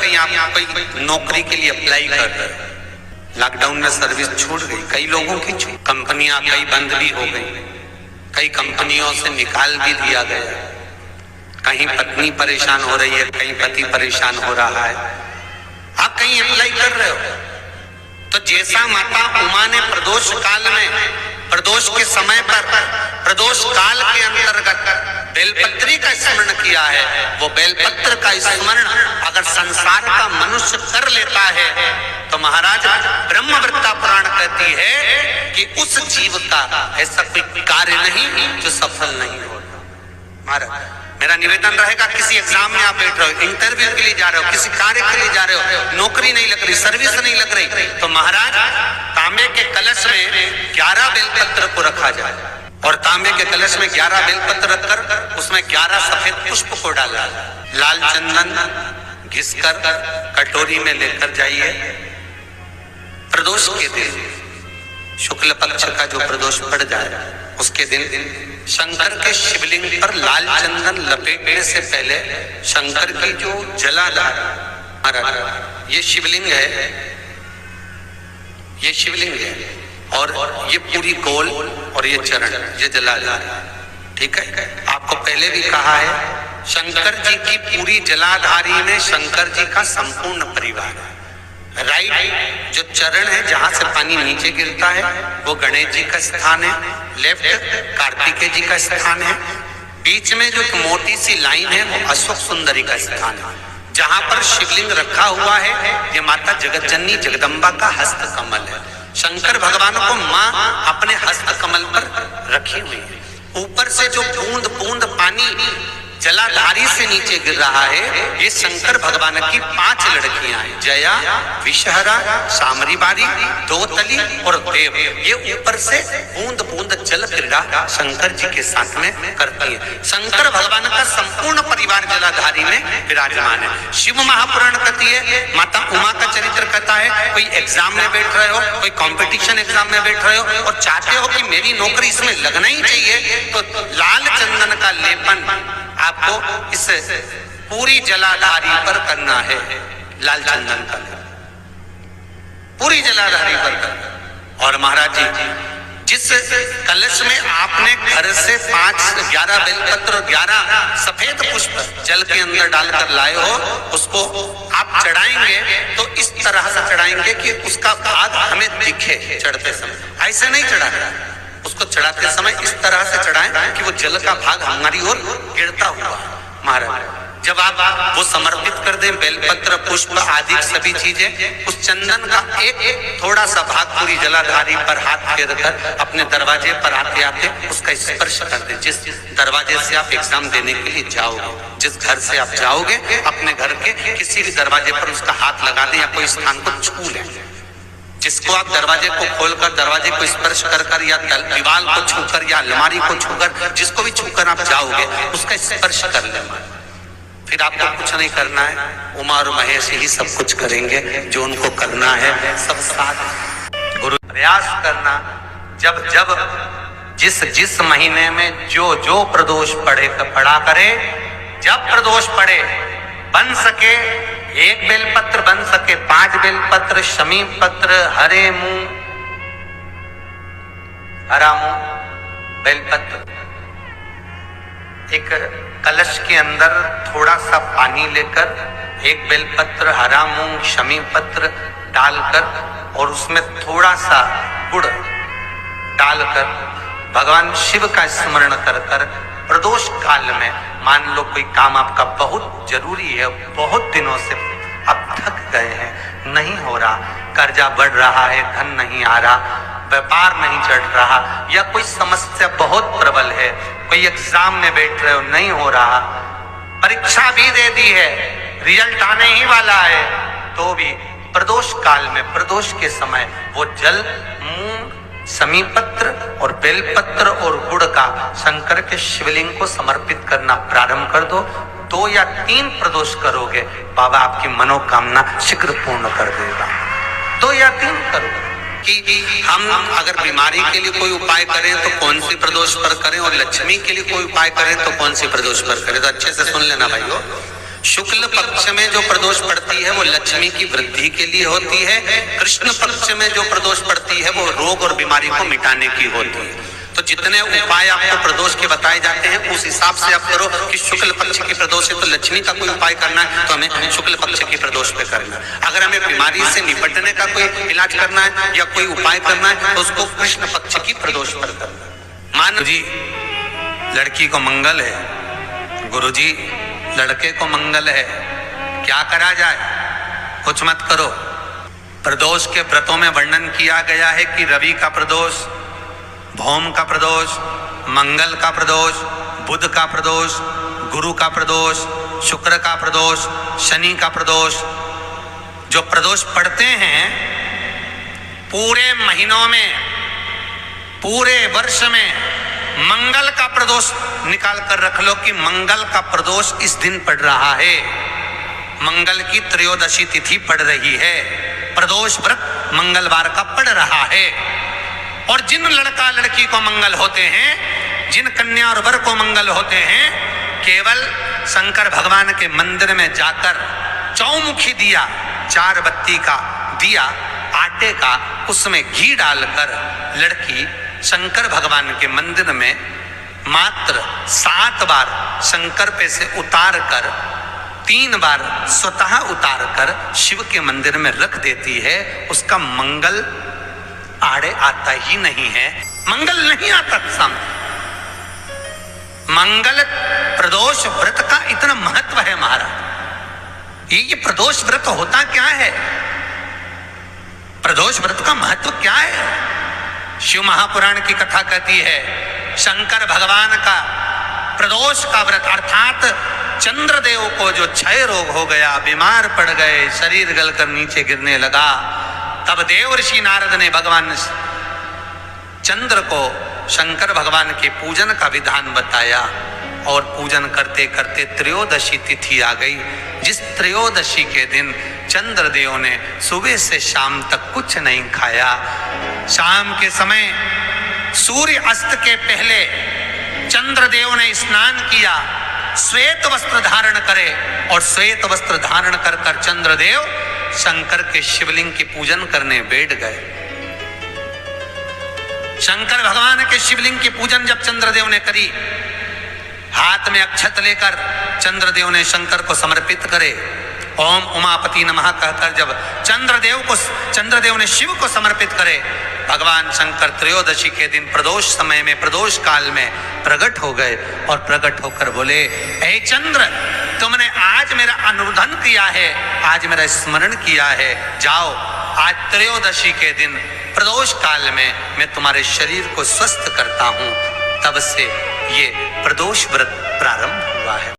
कहीं आप कोई नौकरी के लिए अप्लाई कर रहे हो, लॉकडाउन में सर्विस छूट गई, कई लोगों की कंपनियां कई बंद भी हो गई, कई कंपनियों से निकाल भी दिया गया, कहीं पत्नी परेशान हो रही है, कहीं पति परेशान हो रहा है, आप कहीं अप्लाई कर रहे हो, तो जैसा माता उमा ने प्रदोष काल में, प्रदोष के समय पर, प्रदोष काल के अंतर्गत बेलपत्री का स्मरण किया है, वो बेलपत्र का स्मरण अगर संसार का मनुष्य कर लेता है तो महाराज ब्रह्मवृत्ता पुराण कहती है कि उस जीव का ऐसा कोई कार्य नहीं जो सफल नहीं होता। महाराज मेरा निवेदन रहेगा, किसी एग्जाम में आप बैठ रहे हो, इंटरव्यू के लिए जा रहे हो, किसी कार्य के लिए जा रहे हो, नौकरी नहीं लग रही, सर्विस नहीं लग रही, तो महाराज तांबे के कलश में 11 बेलपत्र को रखा जाए और तांबे के कलश में 11 बेलपत्र रखकर उसमें 11 सफेद पुष्प को डाला, लाल चंदन घिसकर कटोरी में लेकर जाइए। प्रदोष के दिन शुक्ल पक्ष का जो प्रदोष पड़ जाए उसके दिन शंकर के शिवलिंग पर लाल चंदन लपेटने से पहले शंकर की जो जलाधार, महाराज ये शिवलिंग है, ये शिवलिंग है और ये पूरी गोल और ये चरण, ये जलाधार, ठीक है। आपको पहले भी कहा है शंकर जी की पूरी जलाधारी में शंकर जी का संपूर्ण परिवार है। राइट जो चरण है जहां से पानी नीचे गिरता है वो गणेश जी का स्थान है, लेफ्ट कार्तिकेय जी का स्थान है, बीच में जो एक मोटी सी लाइन है वो अश्वक सुंदरी का स्थान है। जहां पर शिवलिंग रखा हुआ है ये माता जगत जननी जगदम्बा का हस्त कमल है। शंकर भगवान को माँ अपने हस्त कमल पर रखी हुई है। ऊपर से जो बूंद बूंद पानी जलाधारी से नीचे गिर रहा है ये शंकर भगवान की 5 लड़कियां हैं, जया, विषहरा, सामरीबारी, दोतली और देव। ये ऊपर से बूंद बूंद जल क्रीड़ा शंकर जी के साथ में करती है। शंकर भगवान का संपूर्ण परिवार जलाधारी में विराजमान है। शिव महापुराण कहती है, माता उमा का चरित्र कहता है, कोई एग्जाम में बैठ रहे हो, कोई कंपटीशन एग्जाम में बैठ रहे हो और चाहते हो कि मेरी नौकरी इसमें लगना ही चाहिए, तो लाल चंदन का लेपन आपको इस पूरी जलाधारी पर करना है। लाल चंदन का पूरी जलाधारी पर करना। और महाराज जी जिस कलश में आपने घर से 11 बेलपत्र और 11 सफेद पुष्प जल के अंदर डालकर लाए हो, उसको आप चढ़ाएंगे तो इस तरह से चढ़ाएंगे कि उसका भाग हमें दिखे चढ़ते समय। ऐसे नहीं चढ़ाना, उसको चढ़ाते समय इस तरह से चढ़ाएं कि वो जल का भाग हमारी ओर गिरता हुआ। महाराज जब आप वो समर्पित कर दें बेलपत्र पुष्प आदि सभी चीजें, उस चंदन का एक थोड़ा सा भाग पूरी जलाधारी पर हाथ फेर कर अपने दरवाजे पर आते आते उसका स्पर्श कर दें। जिस दरवाजे से आप एग्जाम देने के लिए जाओगे, जिस घर से आप जाओगे, अपने घर के किसी भी दरवाजे पर उसका हाथ लगा दें या कोई स्थान को छू लें। जिसको आप दरवाजे को खोलकर दरवाजे को स्पर्श कर कर या दीवार को छूकर या अलमारी को छूकर, जिसको भी छूकर आप जाओगे उसका स्पर्श कर लेना। फिर आपको कुछ नहीं करना है, उमा और महेश ही सब कुछ करेंगे जो उनको करना है। सब साथ गुरु प्रयास करना, जब जब जिस महीने में जो प्रदोष पड़ा करे, जब प्रदोष पड़े बन सके 1 बेलपत्र, बन सके 5 बेलपत्र, शमी पत्र, हरे मुंह, हरा मुंह बेलपत्र, एक कलश के अंदर थोड़ा सा पानी लेकर 1 बेलपत्र, हरा मूंग, शमी पत्र डालकर और उसमें थोड़ा सा गुड़ डालकर भगवान शिव का स्मरण कर कर प्रदोष काल में, मान लो कोई काम आपका बहुत जरूरी है, बहुत दिनों से अब थक गए हैं, नहीं हो रहा, कर्जा बढ़ रहा है, धन नहीं आ रहा, व्यापार नहीं चढ़ रहा, या कोई समस्या बहुत प्रबल है, कोई एग्जाम में बैठ रहे हो नहीं हो रहा, परीक्षा भी दे दी है, रिजल्ट आने ही वाला है, तो भी प्रदोष काल में, प्रदोष के समय वो जल मूंग, समीपत्र और बेलपत्र और गुड़ का शंकर के शिवलिंग को समर्पित करना प्रारंभ कर दो। 2 या 3 प्रदोष करोगे, बाबा आपकी मनोकामना शीघ्र पूर्ण कर देगा। 2 या 3 करो। कि हम अगर बीमारी के लिए कोई उपाय करें तो कौन सी प्रदोष पर करें, और लक्ष्मी के लिए कोई उपाय करें तो कौन सी प्रदोष पर करें। तो अच्छे से सुन लेना भाइयों, शुक्ल पक्ष में जो प्रदोष पड़ती है वो लक्ष्मी की वृद्धि के लिए होती है, कृष्ण पक्ष में जो प्रदोष पड़ती है वो रोग और बीमारी को मिटाने की होती है। तो जितने उपाय आपको प्रदोष के बताए जाते हैं उस हिसाब से आप करो कि शुक्ल पक्ष की प्रदोष है तो लक्ष्मी का कोई उपाय करना है तो हमें शुक्ल पक्ष की प्रदोष पे करना है। अगर हमें बीमारी से निपटने का कोई इलाज करना है या कोई उपाय करना है तो उसको कृष्ण पक्ष की प्रदोष पर करना। मान जी लड़की को मंगल है, गुरुजी लड़के को मंगल है, क्या करा जाए? कुछ मत करो। प्रदोष के व्रतों में वर्णन किया गया है कि रवि का प्रदोष, भौम का प्रदोष, मंगल का प्रदोष, बुध का प्रदोष, गुरु का प्रदोष, शुक्र का प्रदोष, शनि का प्रदोष। जो प्रदोष पड़ते हैं पूरे महीनों में, पूरे वर्ष में मंगल का प्रदोष निकाल कर रख लो कि मंगल का प्रदोष इस दिन पड़ रहा है, मंगल की त्रयोदशी तिथि पड़ रही है, प्रदोष व्रत मंगलवार का पड़ रहा है। और जिन लड़का लड़की को मंगल होते हैं, जिन कन्या और वर को मंगल होते हैं, केवल शंकर भगवान के मंदिर में जाकर चौमुखी दिया, 4 बत्ती का दिया आटे का, उसमें घी डालकर लड़की शंकर भगवान के मंदिर में मात्र 7 बार शंकर पे से उतार कर 3 बार स्वतः उतार कर शिव के मंदिर में रख देती है, उसका मंगल आड़े आता ही नहीं है, मंगल नहीं आता सामने। मंगल प्रदोष व्रत का इतना महत्व है महाराज। ये प्रदोष व्रत होता क्या है? प्रदोष व्रत का महत्व क्या है? शिव महापुराण की कथा कहती है शंकर भगवान का प्रदोष का व्रत, अर्थात चंद्रदेव को जो क्षय रोग हो गया, बीमार पड़ गए, शरीर गलकर नीचे गिरने लगा, तब देव ऋषि नारद ने भगवान चंद्र को शंकर भगवान के पूजन का विधान बताया और पूजन करते करते त्रयोदशी तिथि आ गई। जिस त्रयोदशी के दिन चंद्रदेव ने सुबह से शाम तक कुछ नहीं खाया, शाम के समय सूर्य अस्त के पहले चंद्रदेव ने स्नान किया, श्वेत वस्त्र धारण करे और श्वेत वस्त्र धारण कर कर चंद्रदेव शंकर के शिवलिंग की पूजन करने बैठ गए। शंकर भगवान के शिवलिंग की पूजन जब चंद्रदेव ने करी, हाथ में अक्षत लेकर चंद्रदेव ने शंकर को समर्पित करे, ओम उमापति नमः कहकर जब चंद्रदेव ने शिव को समर्पित करे, भगवान शंकर त्रयोदशी के दिन प्रदोष समय में, प्रदोष काल में प्रकट हो गए और प्रकट होकर बोले, हे चंद्र, तुमने आज मेरा अनुमोदन किया है, आज मेरा स्मरण किया है, जाओ आज त्रयोदशी के दिन प्रदोष काल में मैं तुम्हारे शरीर को स्वस्थ करता हूं। तब से ये प्रदोष व्रत प्रारंभ हुआ है।